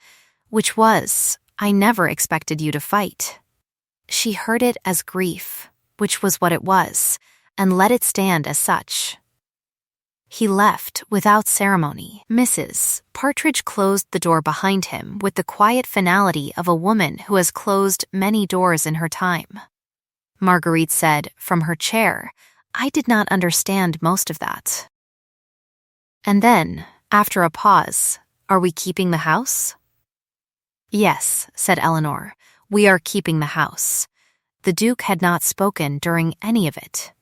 which was, "I never expected you to fight." She heard it as grief, which was what it was, and let it stand as such. He left without ceremony. Mrs. Partridge closed the door behind him with the quiet finality of a woman who has closed many doors in her time. Marguerite said, from her chair, "I did not understand most of that." And then, after a pause, "Are we keeping the house?" "Yes," said Eleanor, "we are keeping the house." The Duke had not spoken during any of it.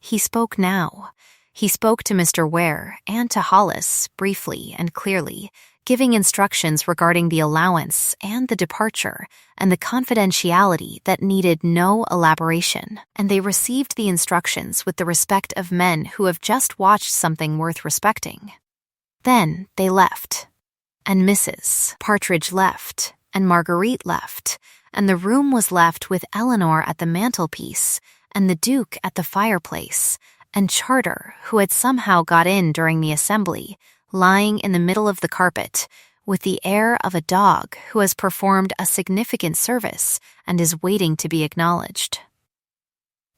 He spoke now. He spoke to Mr. Ware and to Hollis briefly and clearly, giving instructions regarding the allowance and the departure and the confidentiality that needed no elaboration, and they received the instructions with the respect of men who have just watched something worth respecting. Then they left, and Mrs. Partridge left, and Marguerite left, and the room was left with Eleanor at the mantelpiece and the Duke at the fireplace, and Charter, who had somehow got in during the assembly, lying in the middle of the carpet, with the air of a dog who has performed a significant service and is waiting to be acknowledged.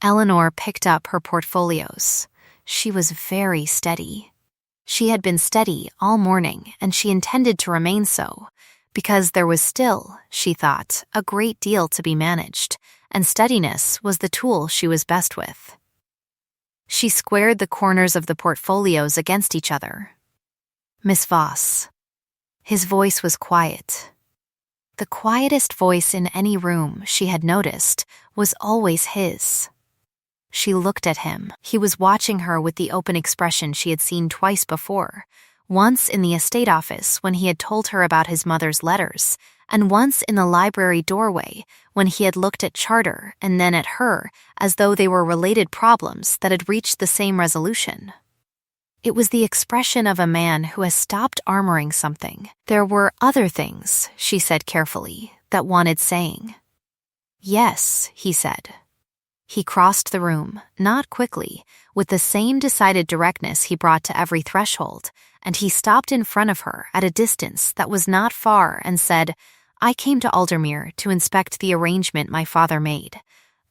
Eleanor picked up her portfolios. She was very steady. She had been steady all morning, and she intended to remain so, because there was still, she thought, a great deal to be managed, and steadiness was the tool she was best with. She squared the corners of the portfolios against each other. "Miss Voss." His voice was quiet. The quietest voice in any room, she had noticed, was always his. She looked at him. He was watching her with the open expression she had seen twice before, once in the estate office when he had told her about his mother's letters, and once in the library doorway when he had looked at Charter and then at her as though they were related problems that had reached the same resolution. It was the expression of a man who has stopped armoring something. There were other things, she said carefully, that wanted saying. Yes, he said. He crossed the room, not quickly, with the same decided directness he brought to every threshold, and he stopped in front of her at a distance that was not far and said, "I came to Aldermere to inspect the arrangement my father made.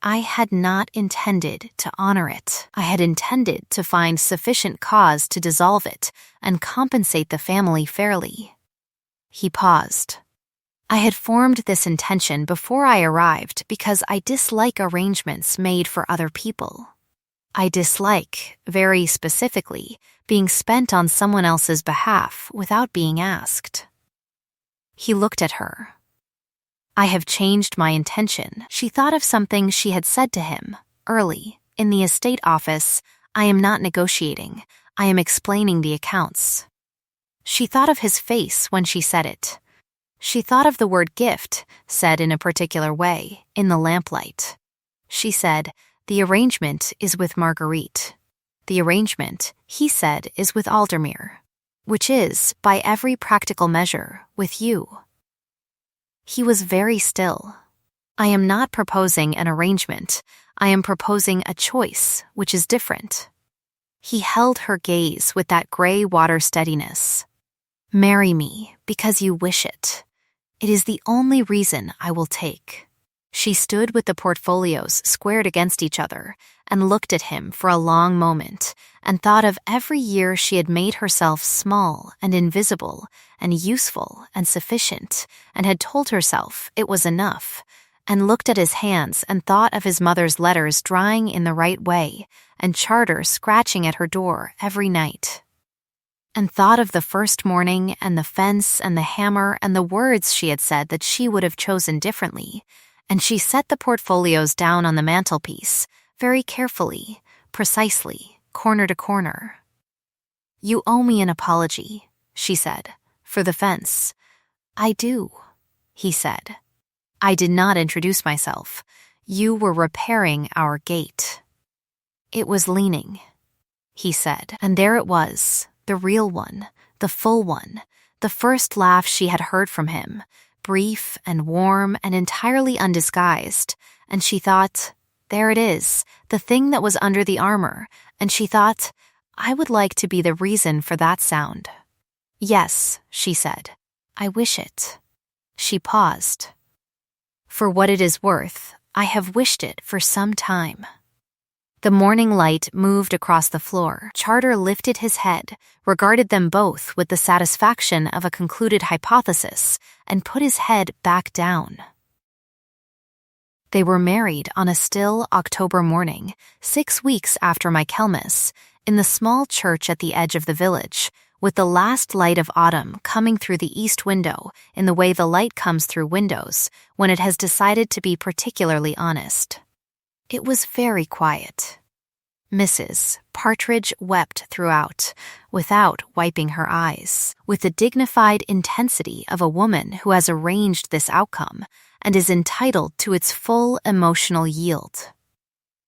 I had not intended to honor it. I had intended to find sufficient cause to dissolve it and compensate the family fairly." He paused. "I had formed this intention before I arrived because I dislike arrangements made for other people. I dislike, very specifically, being spent on someone else's behalf without being asked." He looked at her. "I have changed my intention." She thought of something she had said to him, early, in the estate office. "I am not negotiating. I am explaining the accounts." She thought of his face when she said it. She thought of the word gift, said in a particular way, in the lamplight. She said, "The arrangement is with Marguerite. The arrangement," he said, "is with Aldermere, which is, by every practical measure, with you." He was very still. "I am not proposing an arrangement. I am proposing a choice, which is different." He held her gaze with that gray water steadiness. "Marry me because you wish it. It is the only reason I will take." She stood with the portfolios squared against each other and looked at him for a long moment and thought of every year she had made herself small and invisible and useful and sufficient and had told herself it was enough, and looked at his hands and thought of his mother's letters drying in the right way and Charter scratching at her door every night, and thought of the first morning and the fence and the hammer and the words she had said that she would have chosen differently, and she set the portfolios down on the mantelpiece, very carefully, precisely, corner to corner. "You owe me an apology," she said, "for the fence." "I do," he said. "I did not introduce myself. You were repairing our gate." "It was leaning," he said, and there it was, the real one, the full one, the first laugh she had heard from him, brief and warm and entirely undisguised, and she thought, there it is, the thing that was under the armor, and she thought, I would like to be the reason for that sound. "Yes," she said, "I wish it." She paused. "For what it is worth, I have wished it for some time." The morning light moved across the floor. Charter lifted his head, regarded them both with the satisfaction of a concluded hypothesis, and put his head back down. They were married on a still October morning, 6 weeks after Michaelmas, in the small church at the edge of the village, with the last light of autumn coming through the east window in the way the light comes through windows when it has decided to be particularly honest. It was very quiet. Mrs. Partridge wept throughout, without wiping her eyes, with the dignified intensity of a woman who has arranged this outcome and is entitled to its full emotional yield.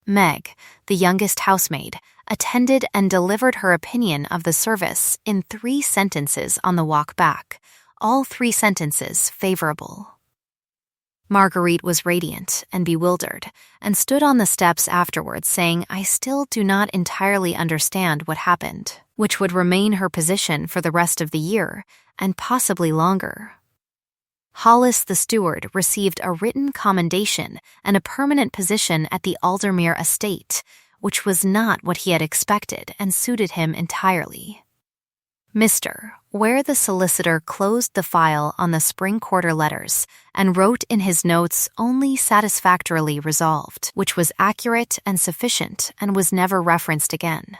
Meg, the youngest housemaid, attended and delivered her opinion of the service in 3 sentences on the walk back, all 3 sentences favorable. Marguerite was radiant and bewildered, and stood on the steps afterwards saying, "I still do not entirely understand what happened," which would remain her position for the rest of the year, and possibly longer. Hollis the steward received a written commendation and a permanent position at the Aldermere estate, which was not what he had expected and suited him entirely. Mr. Where the solicitor closed the file on the spring quarter letters and wrote in his notes only satisfactorily resolved, which was accurate and sufficient and was never referenced again.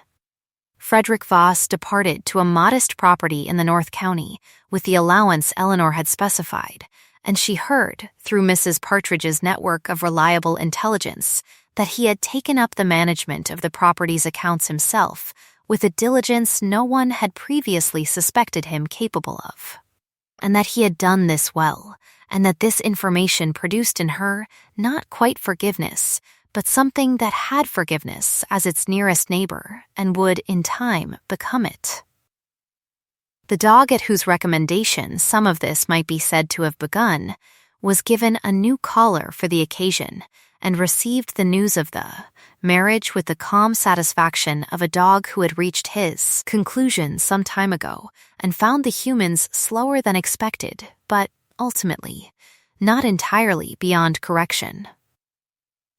Frederick Voss departed to a modest property in the North County with the allowance Eleanor had specified, and she heard, through Mrs. Partridge's network of reliable intelligence, that he had taken up the management of the property's accounts himself, with a diligence no one had previously suspected him capable of, and that he had done this well, and that this information produced in her not quite forgiveness, but something that had forgiveness as its nearest neighbor and would, in time, become it. The dog at whose recommendation some of this might be said to have begun was given a new collar for the occasion and received the news of the marriage with the calm satisfaction of a dog who had reached his conclusion some time ago and found the humans slower than expected, but ultimately not entirely beyond correction.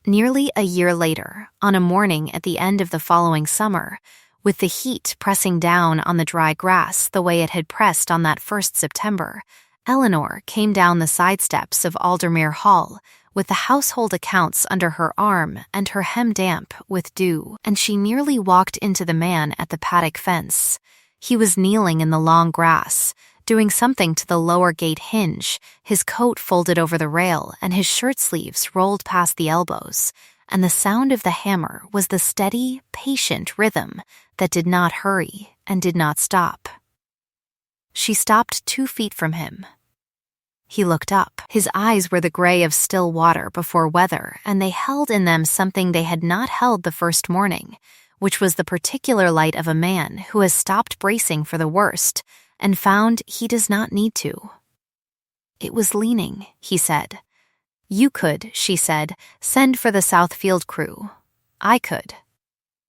Nearly a year later, on a morning at the end of the following summer, with the heat pressing down on the dry grass the way it had pressed on that first September, Eleanor came down the side steps of Aldermere Hall with the household accounts under her arm and her hem damp with dew, and she nearly walked into the man at the paddock fence. He was kneeling in the long grass, doing something to the lower gate hinge, his coat folded over the rail and his shirt sleeves rolled past the elbows, and the sound of the hammer was the steady, patient rhythm that did not hurry and did not stop. She stopped 2 feet from him. He looked up. His eyes were the gray of still water before weather, and they held in them something they had not held the first morning, which was the particular light of a man who has stopped bracing for the worst and found he does not need to. It was leaning, he said. You could, she said, send for the Southfield crew. I could.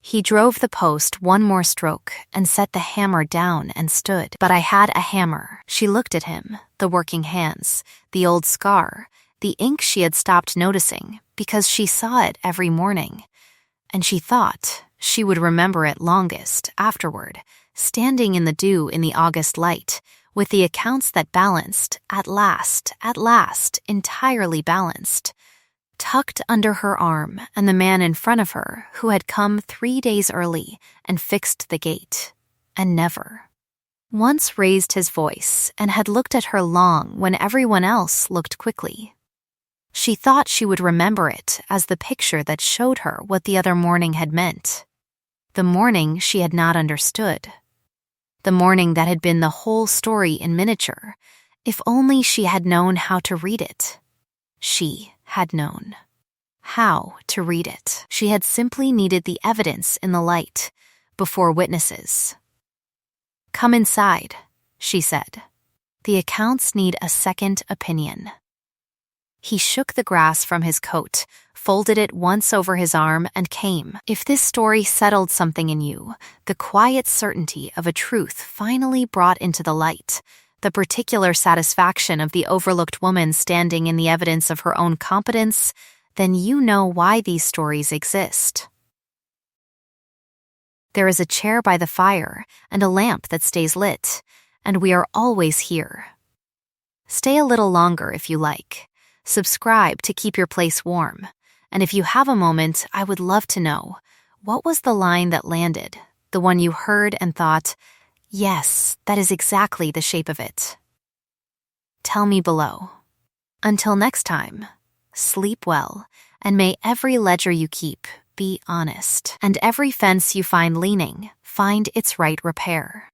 He drove the post one more stroke and set the hammer down and stood. But I had a hammer. She looked at him, the working hands, the old scar, the ink she had stopped noticing because she saw it every morning. And she thought she would remember it longest afterward, standing in the dew in the August light, with the accounts that balanced, at last, entirely balanced, tucked under her arm, and the man in front of her who had come 3 days early and fixed the gate, and never once raised his voice and had looked at her long when everyone else looked quickly. She thought she would remember it as the picture that showed her what the other morning had meant, the morning she had not understood, the morning that had been the whole story in miniature. If only she had known how to read it. She had known how to read it. She had simply needed the evidence in the light, before witnesses. Come inside, she said. The accounts need a second opinion. He shook the grass from his coat, folded it once over his arm, and came. If this story settled something in you, the quiet certainty of a truth finally brought into the light, the particular satisfaction of the overlooked woman standing in the evidence of her own competence, then you know why these stories exist. There is a chair by the fire and a lamp that stays lit, and we are always here. Stay a little longer if you like. Subscribe to keep your place warm. And if you have a moment, I would love to know, what was the line that landed, the one you heard and thought, yes, that is exactly the shape of it? Tell me below. Until next time, sleep well, and may every ledger you keep be honest, and every fence you find leaning find its right repair.